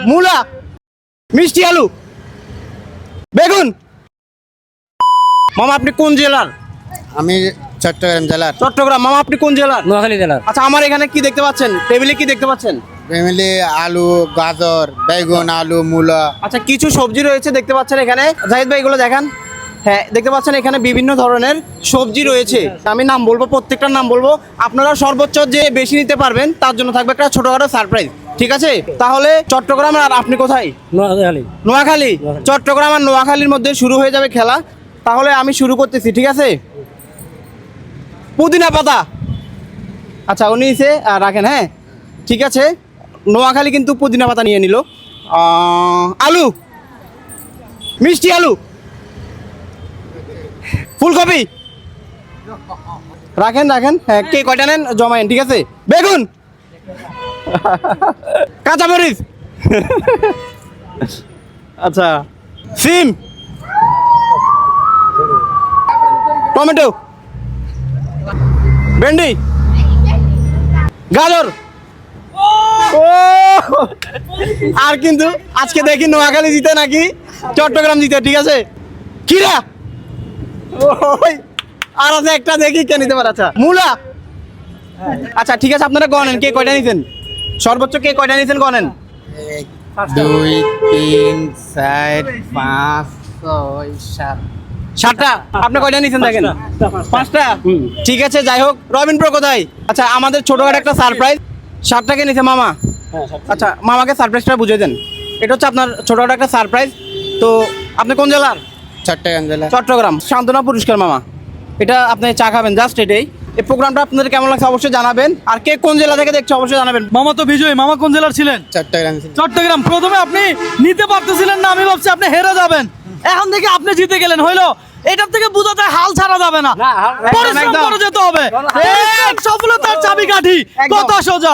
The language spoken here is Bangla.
মূলা, মিষ্টি আলু, বেগুন। মামা আপনি কোন জেলার? আমি চট্টগ্রাম জেলার। চট্টগ্রাম। মামা আপনি কোন জেলার? নোয়াখালী জেলার। আচ্ছা, আমার এখানে কি দেখতে পাচ্ছেন? টেবিলে কি দেখতে পাচ্ছেন? ফ্যামিলি আলু, গাজর, বেগুন, আলু, মূলা। আচ্ছা, কিছু সবজি রয়েছে দেখতে পাচ্ছেন এখানে। জাহিদ ভাই এগুলো দেখান। হ্যাঁ, দেখতে পাচ্ছেন এখানে বিভিন্ন ধরনের সবজি রয়েছে। আমি নাম বলবো, প্রত্যেকটার নাম বলবো। আপনারা সর্বোচ্চ যে বেশি নিতে পারবেন তার জন্য থাকবে একটা ছোটখাটো সারপ্রাইজ। ঠিক আছে? তাহলে চট্টগ্রাম আর আপনি কোথায়? নোয়াখালী। নোয়াখালী। চট্টগ্রাম আর নোয়াখালীর মধ্যে শুরু হয়ে যাবে খেলা। তাহলে আমি শুরু করতেছি, ঠিক আছে? পুদিনা পাতা। আচ্ছা, উনি নিচে রাখেন। হ্যাঁ, ঠিক আছে। নোয়াখালী কিন্তু পুদিনা পাতা নিয়ে নিল। আলু, মিষ্টি আলু, ফুলকপি। রাখেন রাখেন। হ্যাঁ, কে কয়টা নেন জমায়েন, ঠিক আছে? বেগুন, কাঁচামরিচ। আচ্ছা, সিম, টমেটো, ভেন্ডি, গাজর। ও, আর কিন্তু আজকে দেখি নোয়াখালী জিতে নাকি চট্টগ্রাম জিতে, ঠিক আছে? কিরা, ওই আর আছে একটা, দেখি কে নিতে পারে। আচ্ছা, মূলা। আচ্ছা, ঠিক আছে, আপনারা গণেন কে কয়টা নিছেন, সর্বোচ্চ কে কয়টা নিছেন গণেন। 1 2 3 4 5 6 7। 7টা। আপনি কয়টা নিছেন দেখেন? 5টা। ঠিক আছে, যাই হোক। রবিন প্রো কোথায়? আচ্ছা, আমাদের ছোটখাটো একটা সারপ্রাইজ। 7টাকে নিছে মামা। আচ্ছা, মামাকে সারপ্রাইজটা বুঝিয়ে দেন। এটা হচ্ছে আপনার ছোটখাটো একটা সারপ্রাইজ। তো আপনি কোন জেলার? চট্টগ্রাম জেলা। চট্টগ্রাম। সান্ত্বনা পুরস্কার মামা, এটা আপনি চা খাবেন জাস্ট এটাই। এই প্রোগ্রামটা আপনাদের কেমন লাগছে অবশ্যই জানাবেন। আর কে কোন জেলা থেকে দেখছে অবশ্যই জানাবেন। মামা তো বিজয়ী। মামা কোন জেলার ছিলেন? চট্টগ্রাম। চট্টগ্রাম। প্রথমে আপনি নিতে পারতেছিলেন না, আমি ভাবছি আপনি হেরে যাবেন। এখন থেকে আপনি জিতে গেলেন, হইলো? এটার থেকে বোঝা যায় হাল ছাড়া যাবে না, পরিশ্রম করে যেতে হবে। সফলতার চাবিকাঠি, কথা সোজা।